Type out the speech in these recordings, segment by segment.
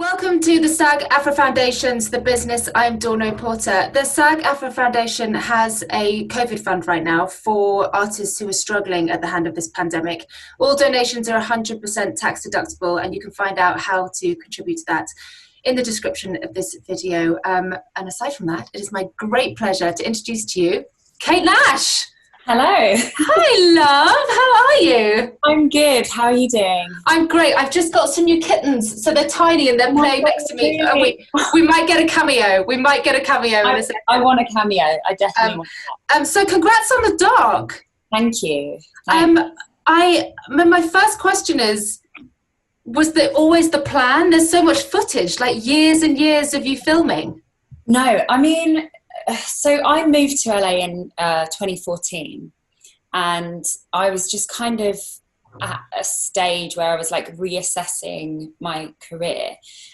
Welcome to the SAG-AFTRA Foundation's The Business. I'm Dawn Porter. The SAG-AFTRA Foundation has a COVID fund right now for artists who are struggling at the hand of this pandemic. All donations are 100% tax deductible, and you can find out how to contribute to that in the description of this video. And aside from that, it is my great pleasure to introduce to you Kate Nash. Hello. Hi, love. How are you? I'm good. How are you doing? I'm great. I've just got some new kittens, so they're tiny and they're playing next to me. We might get a cameo. We might get a cameo in a second. I want a cameo. I definitely want that. So congrats on the dog. Thank you. My first question is, was that always the plan? There's so much footage, like years and years of you filming. No, I mean, so I moved to LA in 2014, and I was just kind of at a stage where I was like reassessing my career,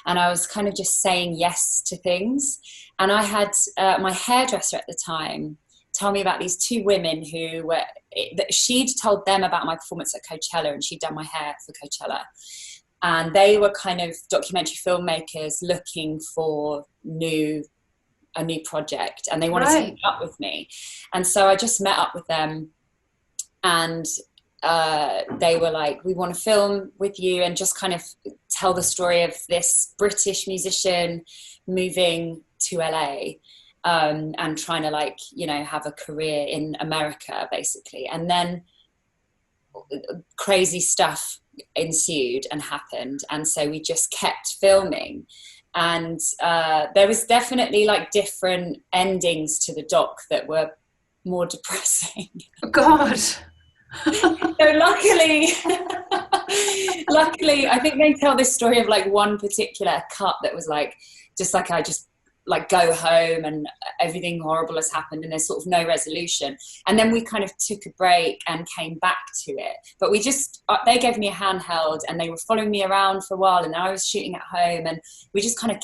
and I was kind of just saying yes to things. And I had my hairdresser at the time tell me about these two women who were, that she'd told them about my performance at Coachella, and she'd done my hair for Coachella. And they were kind of documentary filmmakers looking for a new project, and they wanted to meet up with me. And so I just met up with them, and they were like, we want to film with you and just kind of tell the story of this British musician moving to LA and trying to, like, you know, have a career in America basically. And then crazy stuff ensued and happened, and so we just kept filming. And there was definitely like different endings to the doc that were more depressing. Oh, God. So luckily, I think they tell this story of like one particular cut that was like, just like I just like go home and everything horrible has happened and there's sort of no resolution. And then we kind of took a break and came back to it. But we just, they gave me a handheld and they were following me around for a while, and I was shooting at home, and we just kind of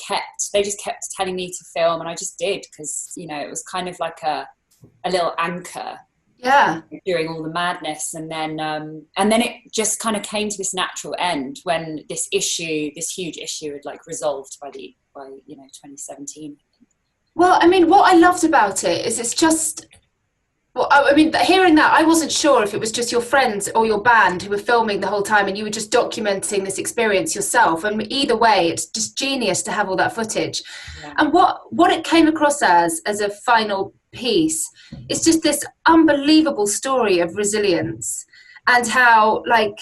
they just kept telling me to film, and I just did, because, you know, it was kind of like a little anchor. Yeah. During all the madness. And then it just kind of came to this natural end when this huge issue had like resolved by 2017. Well, I mean, what I loved about it is it's just, well, I mean, hearing that, I wasn't sure if it was just your friends or your band who were filming the whole time and you were just documenting this experience yourself. And either way, it's just genius to have all that footage. Yeah. And what it came across as a final piece is just this unbelievable story of resilience, and how, like,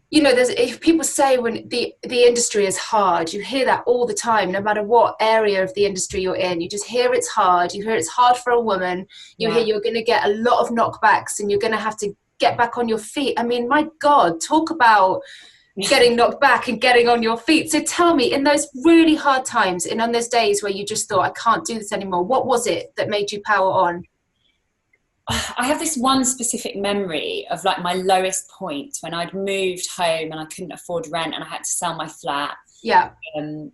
you know, if people say when the industry is hard, you hear that all the time, no matter what area of the industry you're in. You just hear it's hard. You hear it's hard for a woman. You hear you're going to get a lot of knockbacks and you're going to have to get back on your feet. I mean, my God, talk about getting knocked back and getting on your feet. So tell me, in those really hard times and on those days where you just thought, I can't do this anymore, what was it that made you power on? I have this one specific memory of like my lowest point when I'd moved home and I couldn't afford rent and I had to sell my flat. Yeah. And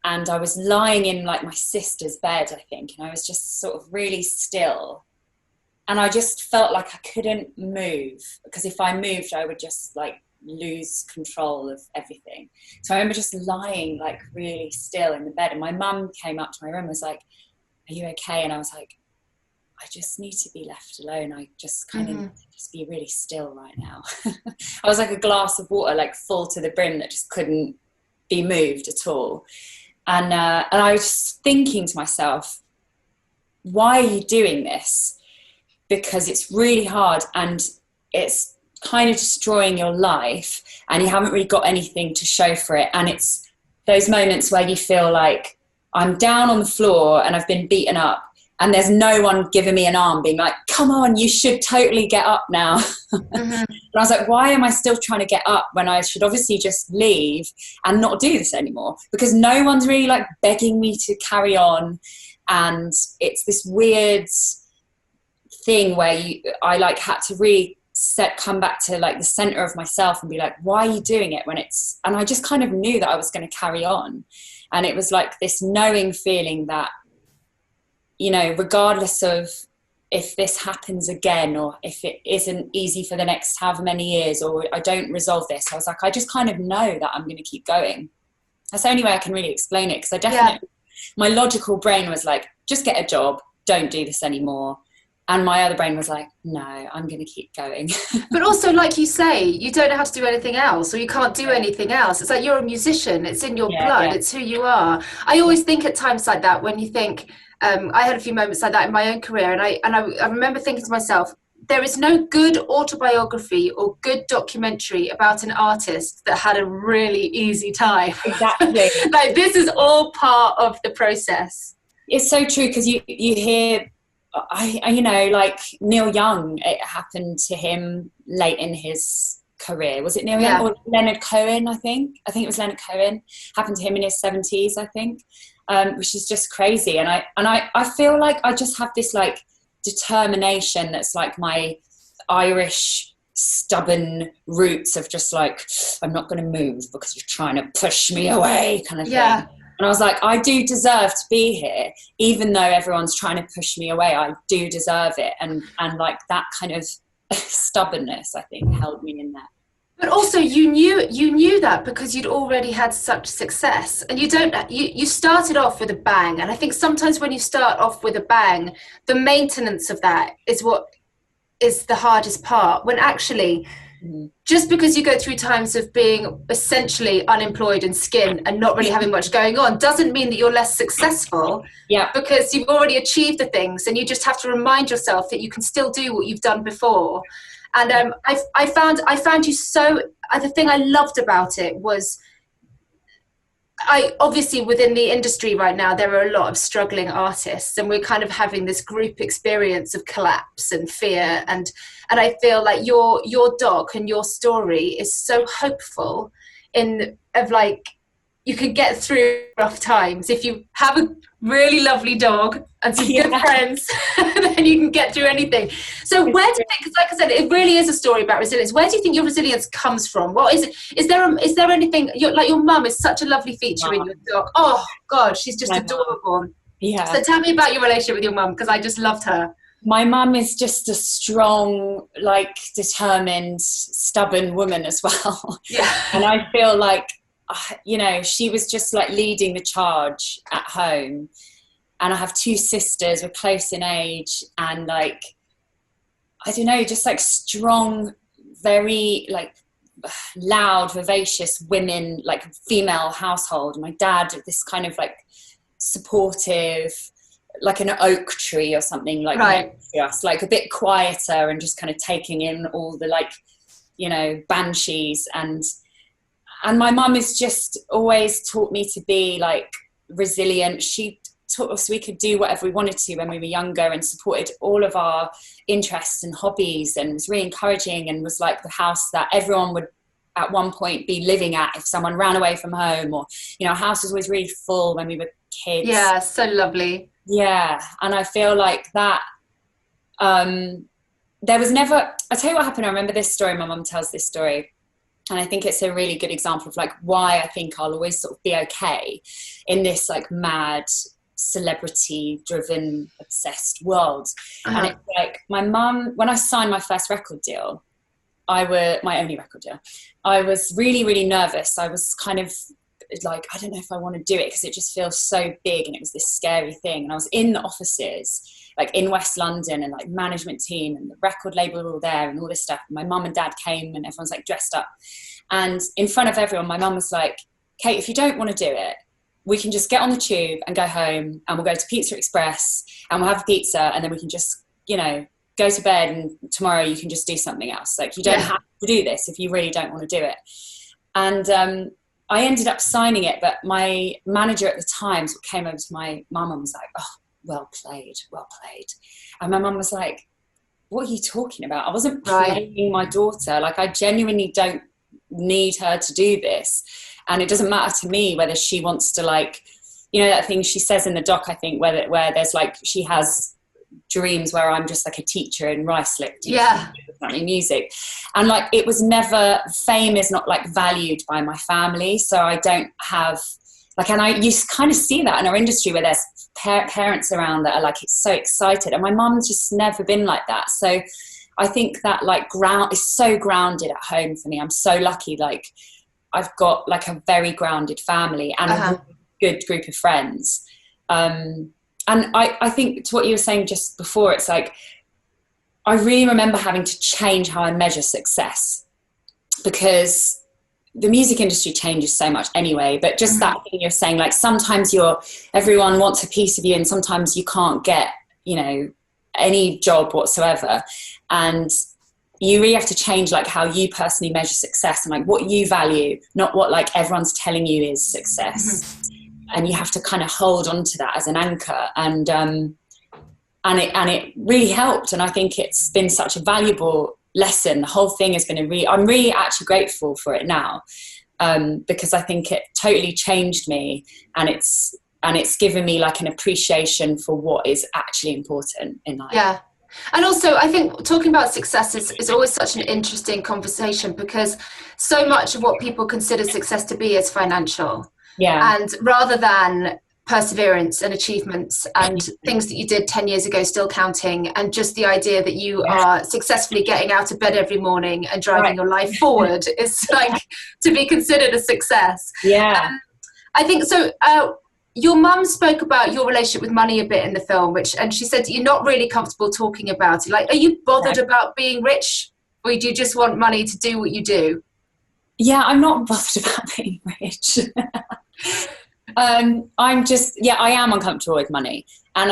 I was lying in like my sister's bed, I think, and I was just sort of really still. And I just felt like I couldn't move, because if I moved, I would just like lose control of everything. So I remember just lying like really still in the bed, and my mum came up to my room and was like, are you okay? And I was like, I just need to be left alone. I just kind of just be really still right now. I was like a glass of water, like full to the brim, that just couldn't be moved at all. And I was just thinking to myself, why are you doing this? Because it's really hard and it's kind of destroying your life, and you haven't really got anything to show for it. And it's those moments where you feel like I'm down on the floor and I've been beaten up, and there's no one giving me an arm being like, come on, you should totally get up now. And I was like, why am I still trying to get up when I should obviously just leave and not do this anymore? Because no one's really like begging me to carry on. And it's this weird thing where I like had to really come back to like the center of myself and be like, why are you doing it? And I just kind of knew that I was going to carry on. And it was like this knowing feeling that, you know, regardless of if this happens again, or if it isn't easy for the next however many years, or I don't resolve this, I was like, I just kind of know that I'm going to keep going. That's the only way I can really explain it, because I Yeah. definitely, my logical brain was like, just get a job, don't do this anymore. And my other brain was like, no, I'm going to keep going. But also, like you say, you don't know how to do anything else, or you can't do Yeah, anything else. It's like you're a musician, it's in your yeah, blood, yeah. it's who you are. I Yeah. always think at times like that when you think, I had a few moments like that in my own career, and I remember thinking to myself, there is no good autobiography or good documentary about an artist that had a really easy time. Exactly. Like, this is all part of the process. It's so true, because you hear, you know, like Neil Young, it happened to him late in his career. Was it Neil Young Yeah. or Leonard Cohen? I think it was Leonard Cohen. Happened to him in his 70s, I think, which is just crazy. And I feel like I just have this like determination that's like my Irish stubborn roots of just like, I'm not going to move because you're trying to push me away, kind of Yeah. thing. And I was like, I do deserve to be here, even though everyone's trying to push me away. I do deserve it. And like that kind of stubbornness, I think, held me in there. But also, you knew that because you'd already had such success, and you started off with a bang. And I think sometimes when you start off with a bang, the maintenance of that is what is the hardest part. When actually, just because you go through times of being essentially unemployed and skin and not really having much going on doesn't mean that you're less successful. Yeah. Because you've already achieved the things, and you just have to remind yourself that you can still do what you've done before. And I found you so. The thing I loved about it was, I obviously within the industry right now there are a lot of struggling artists, and we're kind of having this group experience of collapse and fear, and I feel like your doc and your story is so hopeful of like, you could get through rough times if you have a really lovely dog and some good friends. Then you can get through anything. So where do you think, because like I said, it really is a story about resilience, where do you think your resilience comes from? What is it? Is there anything, like your mum is such a lovely feature in your doc. Oh God, she's just adorable. Yeah. So tell me about your relationship with your mum, because I just loved her. My mum is just a strong, like determined, stubborn woman as well. Yeah. And I feel like, you know, she was just like leading the charge at home. And I have two sisters, we're close in age, and like, I don't know, just like strong, very like loud, vivacious women, like female household. My dad, this kind of like supportive, like an oak tree or something, like right. Just like a bit quieter and just kind of taking in all the like, you know, banshees. And my mum has just always taught me to be like resilient. She taught us we could do whatever we wanted to when we were younger, and supported all of our interests and hobbies, and was really encouraging, and was like the house that everyone would at one point be living at if someone ran away from home, or, you know, our house was always really full when we were kids. Yeah, so lovely. Yeah. And I feel like that, there was never, I'll tell you what happened. I remember this story, my mum tells this story, and I think it's a really good example of like why I think I'll always sort of be okay in this like mad, celebrity driven, obsessed world. And it's like my mum, when I signed my first record deal, my only record deal, I was really, really nervous. I was kind of like, I don't know if I want to do it, because it just feels so big, and it was this scary thing. And I was in the offices, like in West London, and like management team and the record label were all there and all this stuff. And my mum and dad came, and everyone's like dressed up. And in front of everyone, my mum was like, Kate, if you don't want to do it, we can just get on the tube and go home, and we'll go to Pizza Express and we'll have pizza, and then we can just, you know, go to bed, and tomorrow you can just do something else. Like, you don't have to do this if you really don't want to do it. And I ended up signing it, but my manager at the time sort of came over to my mum and was like, oh, well played. And my mum was like, what are you talking about? I wasn't playing my daughter. Like, I genuinely don't need her to do this. And it doesn't matter to me whether she wants to, like, you know, that thing she says in the doc, I think, where there's like, she has dreams where I'm just like a teacher in Ruislip teaching music. And like, it was never, fame is not like valued by my family. So I don't have like, and you kind of see that in our industry where there's parents around that are like, it's so excited. And my mum's just never been like that. So I think that like ground is so grounded at home for me. I'm so lucky. Like, I've got like a very grounded family and a good group of friends. And I think to what you were saying just before, it's like, I really remember having to change how I measure success, because the music industry changes so much anyway, but just that thing you're saying, like sometimes everyone wants a piece of you and sometimes you can't get, you know, any job whatsoever. And you really have to change like how you personally measure success and like what you value, not what like everyone's telling you is success. And you have to kind of hold on to that as an anchor. And it really helped. And I think it's been such a valuable lesson. The whole thing has been I'm really actually grateful for it now, because I think it totally changed me, and it's given me like an appreciation for what is actually important in life. Yeah. And also, I think talking about success is always such an interesting conversation, because so much of what people consider success to be is financial. Yeah. And rather than perseverance and achievements and things that you did 10 years ago still counting, and just the idea that you are successfully getting out of bed every morning and driving your life forward is like to be considered a success. Yeah. I think so. Your mum spoke about your relationship with money a bit in the film, and she said you're not really comfortable talking about it. Like, are you bothered about being rich, or do you just want money to do what you do? Yeah, I'm not bothered about being rich. I'm just, I am uncomfortable with money, and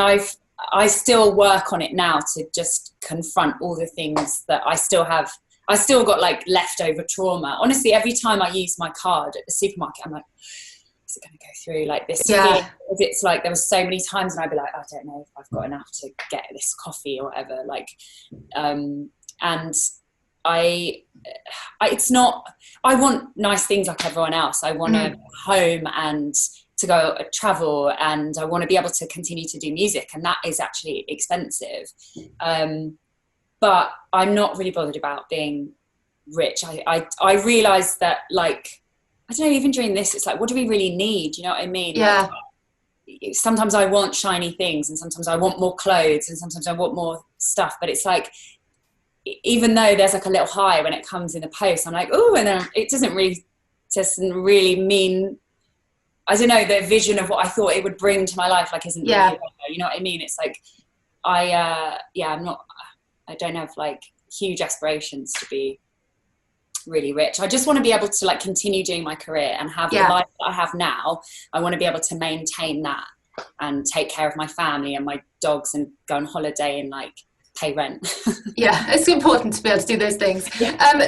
I still work on it now to just confront all the things that I still have. I still got like leftover trauma. Honestly, every time I use my card at the supermarket, I'm like, is it going to go through like this? Yeah. It's like there were so many times and I'd be like, I don't know if I've got enough to get this coffee or whatever. Like, and it's not, I want nice things like everyone else. I want a home and to go travel, and I want to be able to continue to do music, and that is actually expensive. But I'm not really bothered about being rich. I realised that, like, I don't know, even during this, it's like, what do we really need? You know what I mean? Yeah. Like, sometimes I want shiny things, and sometimes I want more clothes, and sometimes I want more stuff. But it's like, even though there's like a little high when it comes in the post, I'm like, oh, and then it doesn't really mean, I don't know, the vision of what I thought it would bring to my life, like, isn't really there, you know what I mean? It's like, I don't have like huge aspirations to be really rich. I just want to be able to like continue doing my career and have the life that I have now. I want to be able to maintain that and take care of my family and my dogs and go on holiday and like pay rent. Yeah, it's important to be able to do those things.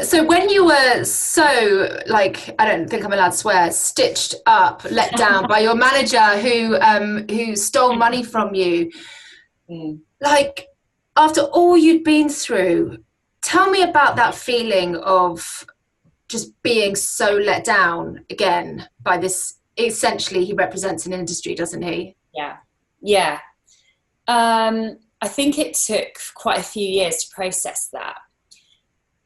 So when you were so, like, I don't think I'm allowed to swear, stitched up, let down by your manager who stole money from you, like, after all you'd been through, tell me about that feeling of just being so let down again by this. Essentially, he represents an industry, doesn't he? Yeah. I think it took quite a few years to process that,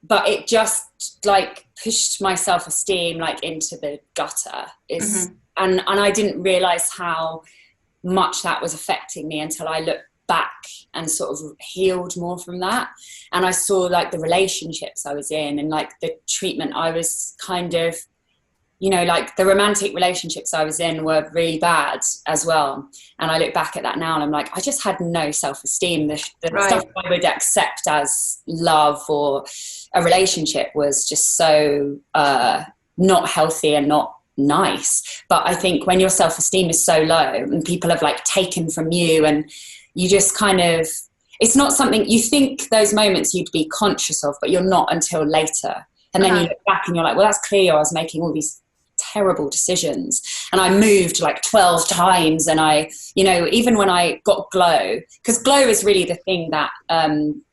but it just like pushed my self-esteem like into the gutter. And I didn't realize how much that was affecting me until I looked back and sort of healed more from that. And I saw like the relationships I was in and like the treatment I was kind of, you know, like the romantic relationships I was in were really bad as well. And I look back at that now and I'm like, I just had no self-esteem. The stuff I would accept as love or a relationship was just so not healthy and not nice. But I think when your self-esteem is so low and people have like taken from you, and you just kind of, it's not something you think those moments you'd be conscious of, but you're not until later. And then you look back and you're like, well, that's clear. I was making all these terrible decisions, and I moved like 12 times. And I, you know, even when I got Glow, because Glow is really the thing that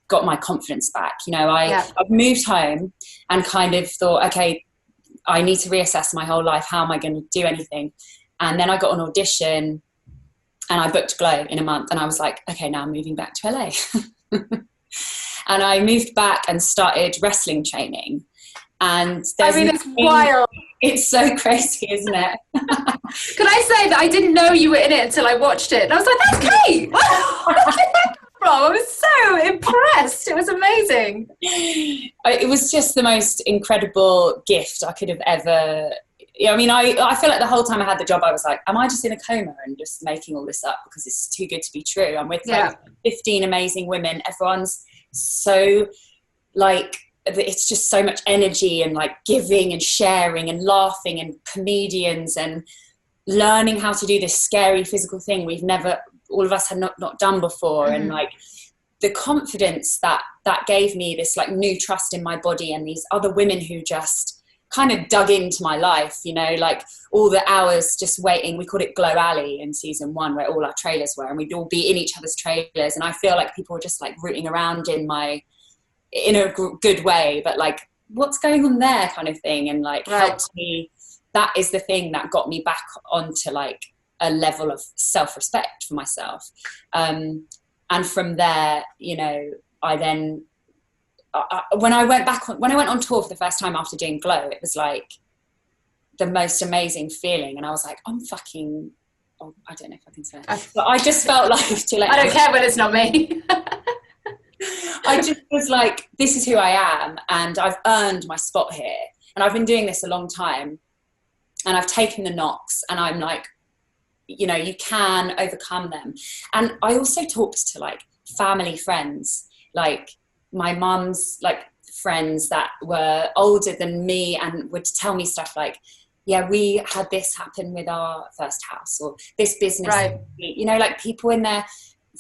got my confidence back. You know, I moved home and kind of thought, okay, I need to reassess my whole life. How am I going to do anything? And then I got an audition and I booked Glow in a month, and I was like, okay, now I'm moving back to LA. And I moved back and started wrestling training. And it's wild. It's so crazy, isn't it? Can I say that I didn't know you were in it until I watched it? And I was like, that's Kate! Where did that come from. I was so impressed. It was amazing. It was just the most incredible gift I could have ever. I mean, I feel like the whole time I had the job, I was like, am I just in a coma and just making all this up because it's too good to be true? I'm with like 15 amazing women. Everyone's so like, it's just so much energy and like giving and sharing and laughing and comedians and learning how to do this scary physical thing we've never, all of us had not done before. And like the confidence that gave me, this like new trust in my body, and these other women who just kind of dug into my life, you know, like all the hours just waiting. We called it Glow Alley in season 1, where all our trailers were, and we'd all be in each other's trailers. And I feel like people were just like rooting around in a good way, but like, what's going on there kind of thing. And like helped me. That is the thing that got me back onto like a level of self-respect for myself. And from there, you know, I then, when I went on tour for the first time after doing Glow, it was like the most amazing feeling. And I was like, I don't know if I can say it, but I just felt like, I don't care when it's not me. I just was like, this is who I am, and I've earned my spot here. And I've been doing this a long time, and I've taken the knocks, and I'm like, you know, you can overcome them. And I also talked to like family friends, like my mum's like friends that were older than me, and would tell me stuff like, yeah, we had this happen with our first house, or this business, you know, like people in their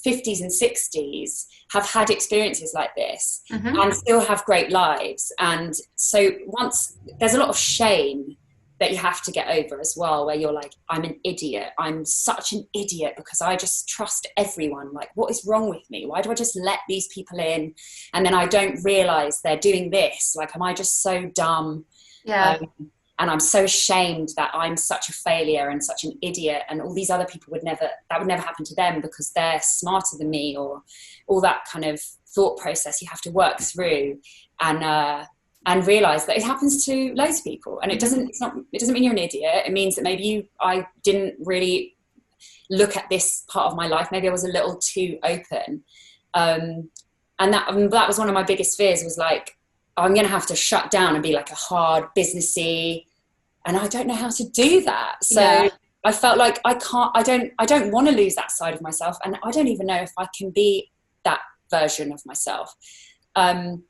50s and 60s have had experiences like this and still have great lives. And so once there's a lot of shame that you have to get over as well, where you're like, I'm an idiot. I'm such an idiot because I just trust everyone. Like, what is wrong with me? Why do I just let these people in? And then I don't realize they're doing this. Like, am I just so dumb? Yeah. And I'm so ashamed that I'm such a failure and such an idiot, and all these other people would never happen to them because they're smarter than me, or all that kind of thought process you have to work through. And realize that it happens to loads of people, and it doesn't mean you're an idiot. It means that maybe I didn't really look at this part of my life. Maybe I was a little too open. And that was one of my biggest fears, was like, I'm going to have to shut down and be like a hard businessy, and I don't know how to do that. So I felt like I don't want to lose that side of myself. And I don't even know if I can be that version of myself. And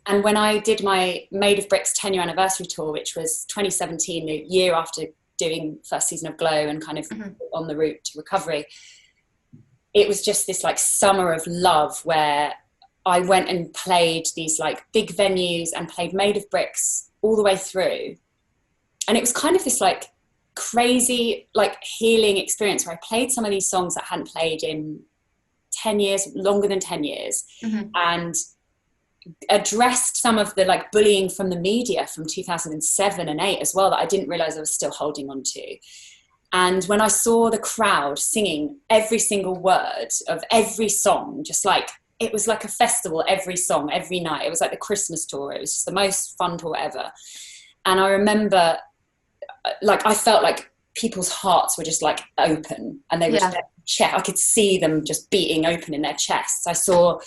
when I did my Made of Bricks 10-year anniversary tour, which was 2017, the year after doing first season of Glow and kind of on the route to recovery, it was just this like summer of love where I went and played these like big venues and played Made of Bricks all the way through. And it was kind of this like crazy, like healing experience where I played some of these songs that I hadn't played in 10 years, longer than 10 years. And addressed some of the like bullying from the media from 2007 and 8 as well, that I didn't realize I was still holding on to. And when I saw the crowd singing every single word of every song, just like, it was like a festival, every song, every night. It was like the Christmas tour. It was just the most fun tour ever. And I remember, like, I felt like people's hearts were just like open, and they were just, I could see them just beating open in their chests. I saw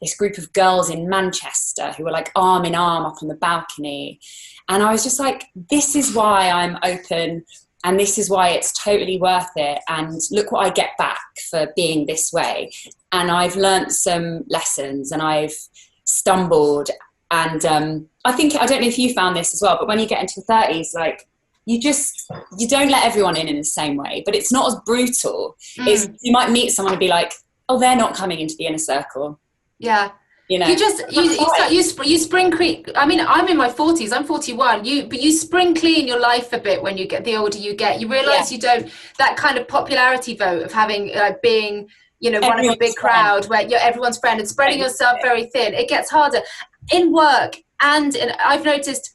this group of girls in Manchester who were like arm in arm up on the balcony. And I was just like, this is why I'm open, and this is why it's totally worth it. And look what I get back for being this way. And I've learnt some lessons, and I've stumbled. And I don't know if you found this as well, but when you get into your 30s, like, you don't let everyone in the same way, but it's not as brutal. You might meet someone and be like, oh, they're not coming into the inner circle. Yeah. You know, you spring clean. I mean, I'm in my 40s, I'm 41. But you spring clean your life a bit when you get, the older you get. You realize you don't, that kind of popularity vote of having being, you know, one of a big crowd where you're everyone's friend and spreading yourself very thin. It gets harder in work, and I've noticed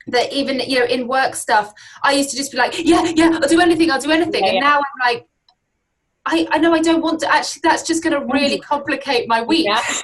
that even, you know, in work stuff, I used to just be like, I'll do anything. And now I'm like, I know I don't want to, actually, that's just going to really complicate my week. I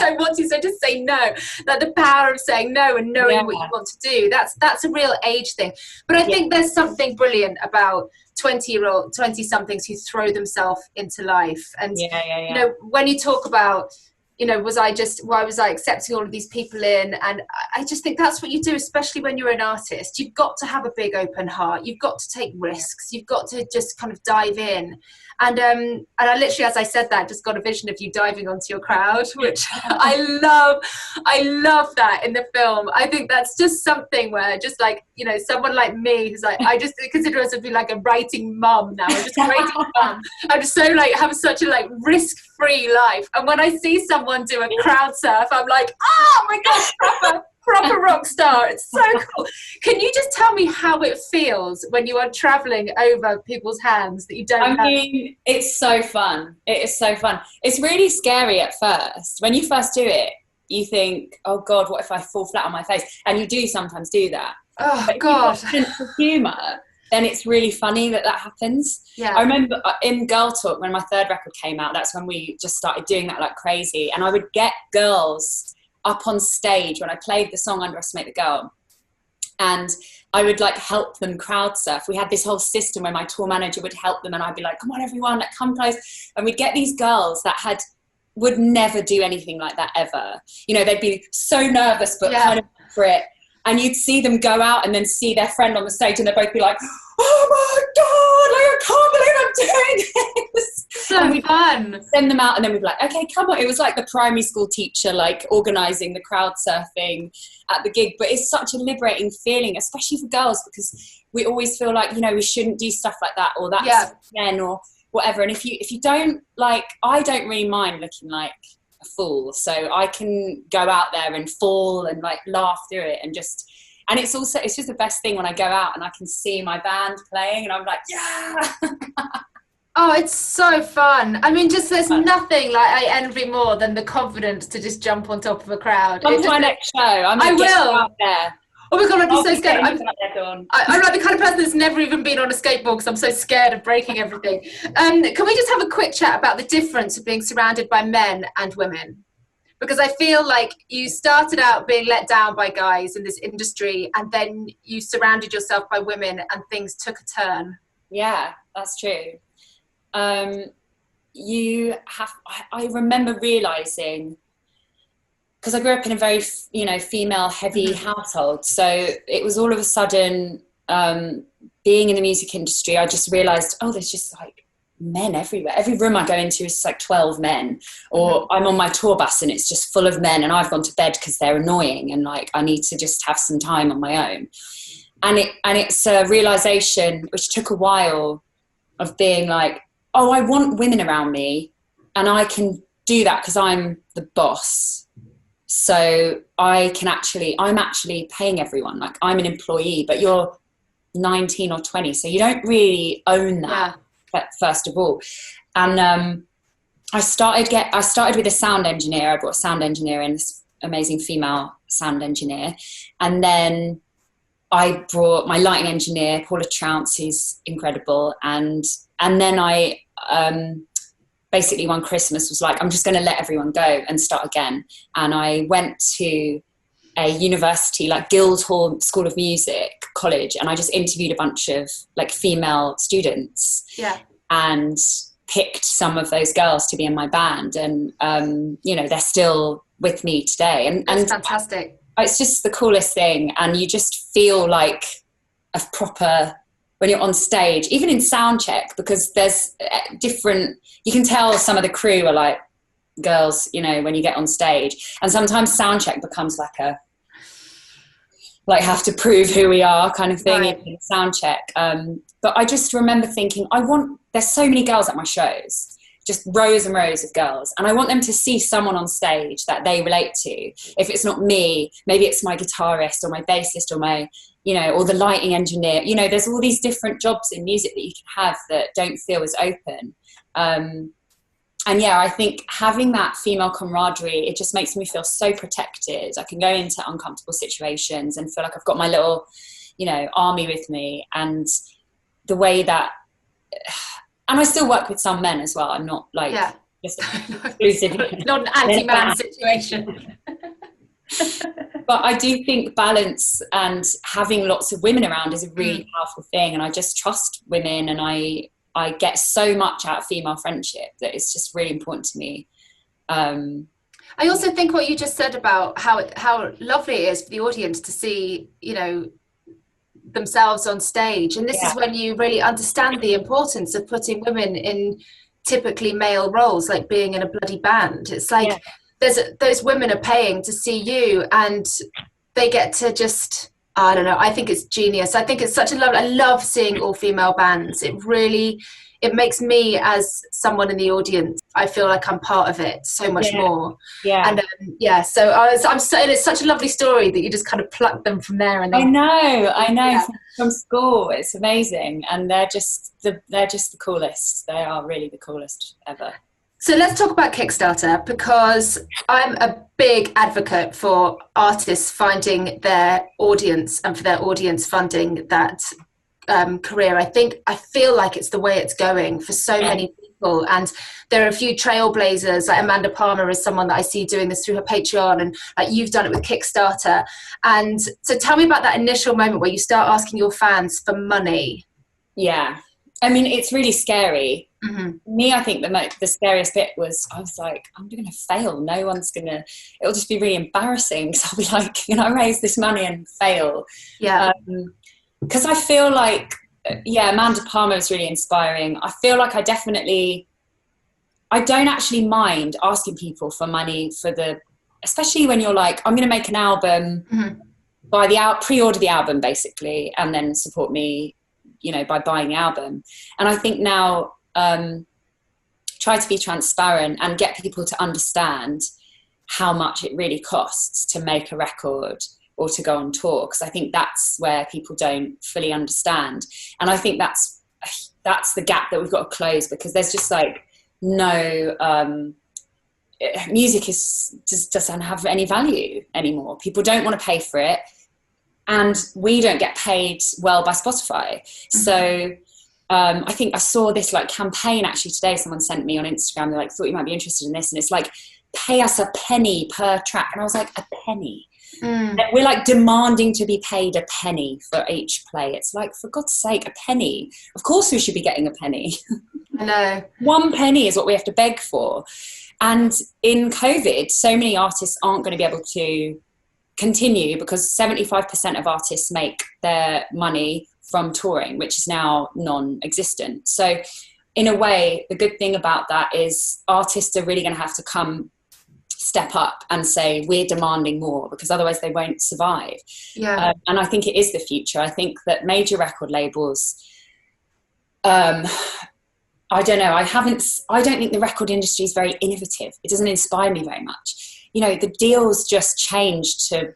don't want to, so just say no. That the power of saying no and knowing what you want to do, that's a real age thing. But I think there's something brilliant about 20-year-old 20 somethings who throw themselves into life. And you Yeah. know, when you talk about, you know, why was I accepting all of these people in? And I just think that's what you do, especially when you're an artist. You've got to have a big open heart. You've got to take risks. You've got to just kind of dive in. And I literally, as I said that, just got a vision of you diving onto your crowd, which I love that in the film. I think that's just something where just like, you know, someone like me who's like, I just consider myself to be like a writing mum now. I'm just a writing mum. I'm just so like, have such a like risk-free life. And when I see someone do a crowd surf, I'm like, oh my God, proper rock star. It's so cool. Can you just tell me how it feels when you are traveling over people's hands that you don't know? I mean, it's so fun. It is so fun. It's really scary at first. When you first do it, you think, oh God, what if I fall flat on my face? And you do sometimes do that. Oh but God. If you've got a sense of humour, then it's really funny that happens. Yeah. I remember in Girl Talk, when my third record came out, that's when we just started doing that like crazy. And I would get girls up on stage when I played the song Underestimate the Girl, and I would like help them crowd surf. We had this whole system where my tour manager would help them, and I'd be like, come on everyone, like come close. And we'd get these girls that would never do anything like that ever. You know, they'd be so nervous but kind of up for it. And you'd see them go out and then see their friend on the stage, and they'd both be like, oh my God, like, I can't believe I'm doing this. So fun. Send them out, and then we'd be like, okay, come on. It was like the primary school teacher, like organising the crowd surfing at the gig. But it's such a liberating feeling, especially for girls, because we always feel like, you know, we shouldn't do stuff like that, or that's men or whatever. And if you don't, like, I don't really mind looking like a fool, so I can go out there and fall and like laugh through it, and it's just the best thing when I go out and I can see my band playing and I'm like, yeah. Oh, it's so fun. I mean, just there's nothing like I envy more than the confidence to just jump on top of a crowd. Come to my next show. I will. Out there. Oh my God, I'd be so scared. I'm like the kind of person that's never even been on a skateboard because I'm so scared of breaking everything. Can we just have a quick chat about the difference of being surrounded by men and women? Because I feel like you started out being let down by guys in this industry, and then you surrounded yourself by women and things took a turn. Yeah, that's true. I remember realising, because I grew up in a very, you know, female heavy household. So it was all of a sudden, being in the music industry, I just realised, oh, there's just like men everywhere. Every room I go into is like 12 men, or I'm on my tour bus and it's just full of men, and I've gone to bed because they're annoying and like I need to just have some time on my own. And it's a realisation which took a while of being like, oh, I want women around me, and I can do that because I'm the boss. So I'm actually paying everyone. Like I'm an employee, but you're 19 or 20, so you don't really own that. First of all. And I started with a sound engineer. I brought a sound engineer in, this amazing female sound engineer, and then I brought my lighting engineer, Paula Trounce, who's incredible, and then I basically one Christmas was like, I'm just going to let everyone go and start again. And I went to a university, like Guildhall School of Music college, and I just interviewed a bunch of like female students and picked some of those girls to be in my band, and you know, they're still with me today, and fantastic. It's just the coolest thing, and you just feel like a proper, when you're on stage, even in sound check, because there's different, you can tell some of the crew are like girls, you know, when you get on stage, and sometimes sound check becomes like have to prove who we are kind of thing in sound check. But I just remember thinking, there's so many girls at my shows, just rows and rows of girls, and I want them to see someone on stage that they relate to. If it's not me, maybe it's my guitarist or my bassist or my, you know, or the lighting engineer. You know, there's all these different jobs in music that you can have that don't feel as open. And yeah, I think having that female camaraderie, it just makes me feel so protected. I can go into uncomfortable situations and feel like I've got my little, you know, army with me. And the way that, and I still work with some men as well. I'm not like just exclusive. Not an anti-man situation. But I do think balance and having lots of women around is a really powerful thing. And I just trust women, and I get so much out of female friendship that it's just really important to me. I also think what you just said about how lovely it is for the audience to see, you know, themselves on stage. And this is when you really understand the importance of putting women in typically male roles, like being in a bloody band. It's like those women are paying to see you, and they get to just, I don't know, I think it's genius. I think it's such a love. I love seeing all female bands. It makes me, as someone in the audience, I feel like I'm part of it so much more. Yeah. And so it's such a lovely story that you just kind of pluck them from there. And I know from school. It's amazing, and they're just the coolest. They are really the coolest ever. So let's talk about Kickstarter, because I'm a big advocate for artists finding their audience and for their audience funding that career. I feel like it's the way it's going for so many people, and there are a few trailblazers, like Amanda Palmer is someone that I see doing this through her Patreon, and like you've done it with Kickstarter. And so tell me about that initial moment where you start asking your fans for money. Yeah, I mean, it's really scary. Me, I think the scariest bit was, I was like, I'm going to fail. It'll just be really embarrassing, because I'll be like, you know, I raise this money and fail. Because I feel like, Amanda Palmer is really inspiring. I feel like I don't actually mind asking people for money especially when you're like, I'm going to make an album, pre-order the album basically, and then support me, you know, by buying the album. And I think now, try to be transparent and get people to understand how much it really costs to make a record or to go on tour, because I think that's where people don't fully understand. And I think that's the gap that we've got to close, because there's just like music just doesn't have any value anymore. People don't want to pay for it, and we don't get paid well by Spotify. So I think I saw this like campaign actually today, someone sent me on Instagram. They're like, thought you might be interested in this, and it's like, pay us a penny per track. And I was like, a penny? We're like demanding to be paid a penny for each play. It's like, for God's sake, a penny. Of course we should be getting a penny. I know. 1 penny is what we have to beg for. And in COVID, so many artists aren't going to be able to continue, because 75% of artists make their money from touring, which is now non-existent. So in a way, the good thing about that is artists are really going to have to step up and say, we're demanding more, because otherwise they won't survive. And I think it is the future. I think that major record labels, I don't know, I don't think the record industry is very innovative. It doesn't inspire me very much. You know, the deals just changed to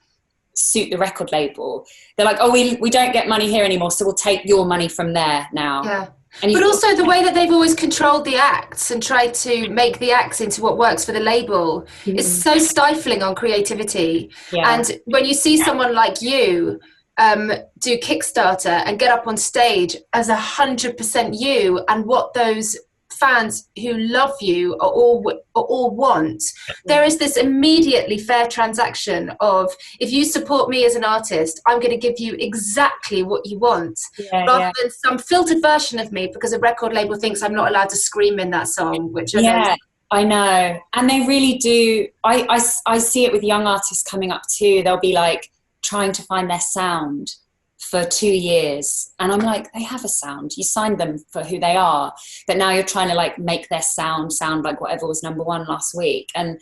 suit the record label. They're like, oh, we don't get money here anymore, so we'll take your money from there now. But also the way that they've always controlled the acts and tried to make the acts into what works for the label is so stifling on creativity. And when you see someone like you do Kickstarter and get up on stage as 100% you, and what those fans who love you are all want, there is this immediately fair transaction of, if you support me as an artist, I'm going to give you exactly what you want, rather than some filtered version of me because a record label thinks I'm not allowed to scream in that song, which I know. And they really do. I see it with young artists coming up too. They'll be like trying to find their sound for 2 years, and I'm like, they have a sound. You signed them for who they are, but now you're trying to like make their sound like whatever was number one last week, and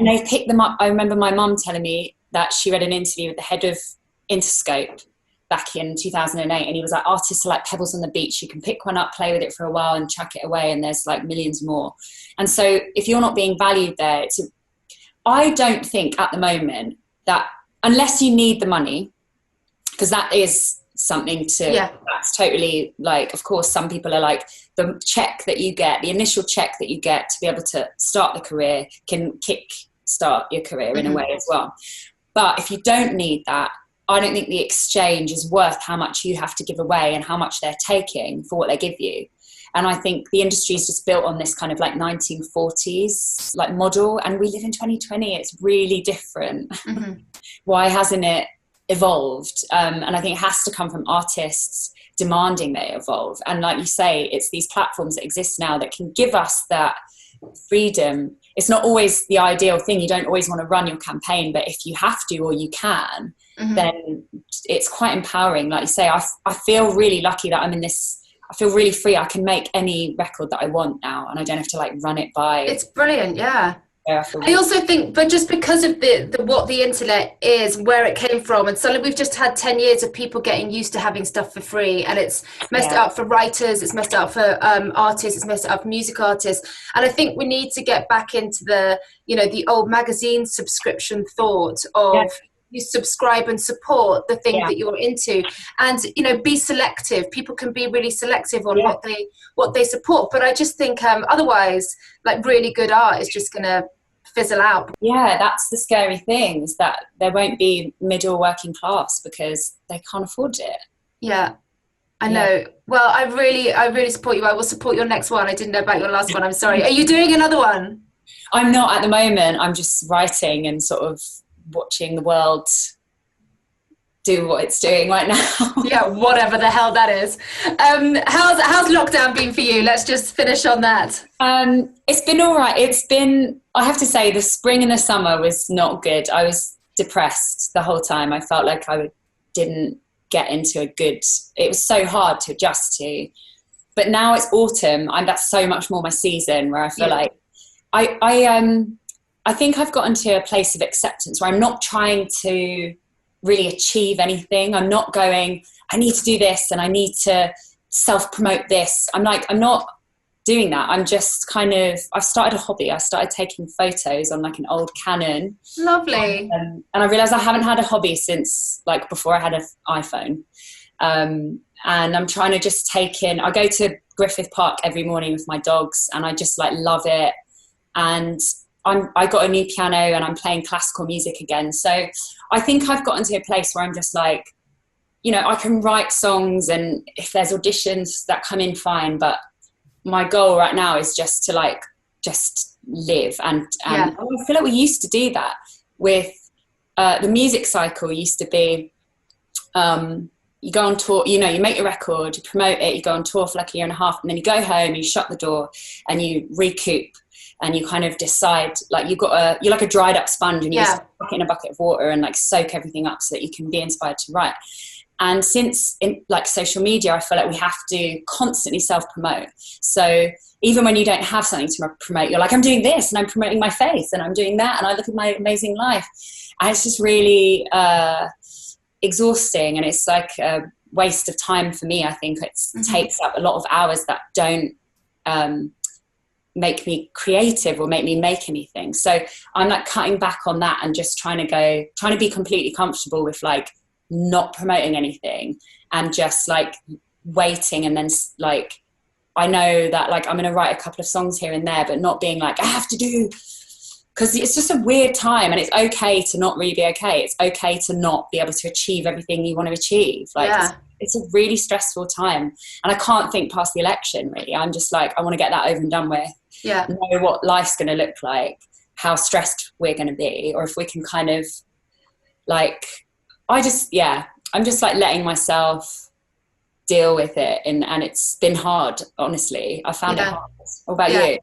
they pick them up. I remember my mum telling me that she read an interview with the head of Interscope back in 2008, and he was like, artists are like pebbles on the beach. You can pick one up, play with it for a while, and chuck it away, and there's like millions more. And so if you're not being valued there, I don't think at the moment that, unless you need the money, because that is something that's totally like, of course, some people are like, the check that you get, the initial check that you get to be able to start the career can kick start your career in a way as well. But if you don't need that, I don't think the exchange is worth how much you have to give away and how much they're taking for what they give you. And I think the industry is just built on this kind of like 1940s like model, and we live in 2020. It's really different. Mm-hmm. Why hasn't it evolved? And I think it has to come from artists demanding they evolve. And like you say, it's these platforms that exist now that can give us that freedom. It's not always the ideal thing. You don't always want to run your campaign, but if you have to, or you can, mm-hmm. then it's quite empowering. Like you say, I feel really lucky that I'm in this. I feel really free. I can make any record that I want now, and I don't have to like run it by. It's brilliant, yeah. I also think, but just because of the what the internet is, where it came from, and suddenly we've just had 10 years of people getting used to having stuff for free, and it's messed it up for writers, it's messed it up for artists, it's messed it up for music artists. And I think we need to get back into the, you know, the old magazine subscription thought of you subscribe and support the thing that you're into, and, you know, be selective. People can be really selective on what they support, but I just think otherwise, like, really good art is just gonna fizzle out. Yeah, that's the scary thing, is that there won't be middle working class because they can't afford it. Yeah, I know. Well, I really support you. I will support your next one. I didn't know about your last one. I'm sorry. Are you doing another one? I'm not at the moment. I'm just writing and sort of watching the world do what it's doing right now. Yeah, whatever the hell that is. How's lockdown been for you? Let's just finish on that. It's been all right. I have to say, the spring and the summer was not good. I was depressed the whole time. I felt like I didn't get into it was so hard to adjust to. But now it's autumn, and that's so much more my season, where I feel like I think I've gotten to a place of acceptance where I'm not trying to really achieve anything. I'm not going, I need to do this and I need to self-promote this. I'm not doing that. I'm just I've started a hobby. I started taking photos on like an old Canon. Lovely. And I realised I haven't had a hobby since like before I had an iPhone. And I'm trying to just I go to Griffith Park every morning with my dogs, and I just like love it. And I got a new piano and I'm playing classical music again. So I think I've gotten to a place where I'm just like, you know, I can write songs, and if there's auditions that come in, fine. But my goal right now is just to just live. And I feel like we used to do that with the music cycle. Used to be, you go on tour, you know, you make your record, you promote it, you go on tour for like a year and a half, and then you go home, you shut the door and you recoup. And you kind of decide, like, you're like a dried up sponge, and you just put it in a bucket of water and like soak everything up so that you can be inspired to write. And since in like social media, I feel like we have to constantly self-promote. So even when you don't have something to promote, you're like, I'm doing this and I'm promoting my faith and I'm doing that and I look at my amazing life. And it's just really exhausting, and it's like a waste of time for me. I think it takes up a lot of hours that don't make me creative or make me make anything. So I'm like cutting back on that and just trying to be completely comfortable with like not promoting anything and just like waiting. And then like I know that like I'm going to write a couple of songs here and there, but not being like I have to do, because it's just a weird time, and it's okay to not really be okay. It's okay to not be able to achieve everything you want to achieve. Like it's a really stressful time, and I can't think past the election really. I'm just like, I want to get that over and done with. Know what life's going to look like, how stressed we're going to be, or if we can kind of like, I'm just like letting myself deal with it, and it's been hard, honestly. I found it hard. What about you?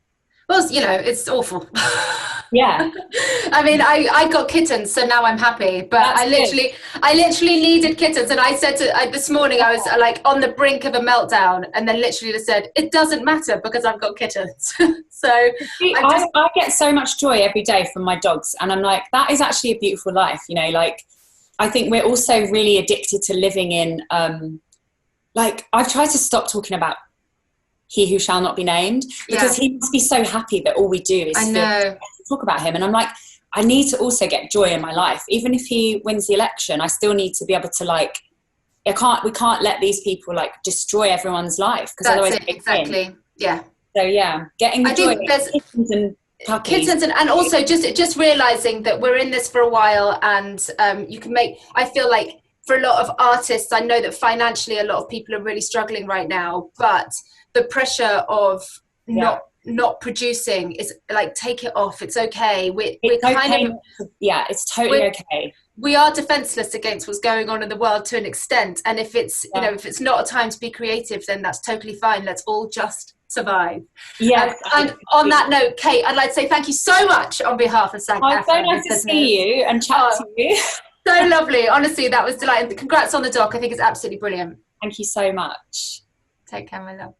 Well, you know, it's awful. Yeah. I mean, I got kittens, so now I'm happy. But I literally needed kittens, and I said this morning I was like on the brink of a meltdown, and then literally just said it doesn't matter because I've got kittens. So I get so much joy every day from my dogs, and I'm like, that is actually a beautiful life. You know, like I think we're also really addicted to living in. Like I've tried to stop talking about he who shall not be named, because he must be so happy that all we do is talk about him. And I'm like, I need to also get joy in my life. Even if he wins the election, I still need to be able to like, we can't let these people like destroy everyone's life, because otherwise exactly. Yeah. So getting the joy. Kittens and puppies. Kittens and also just realizing that we're in this for a while, and you can make, I feel like for a lot of artists, I know that financially a lot of people are really struggling right now, but the pressure of not producing is like, take it off. It's okay. We're kind of, it's totally okay. We are defenseless against what's going on in the world to an extent. And if it's, you know, if it's not a time to be creative, then that's totally fine. Let's all just survive. Yes. And on that note, Kate, I'd like to say thank you so much on behalf of SAG-AFTRA. Oh, so nice to see you and chat to you. So lovely. Honestly, that was delightful. Congrats on the doc. I think it's absolutely brilliant. Thank you so much. Take care, my love.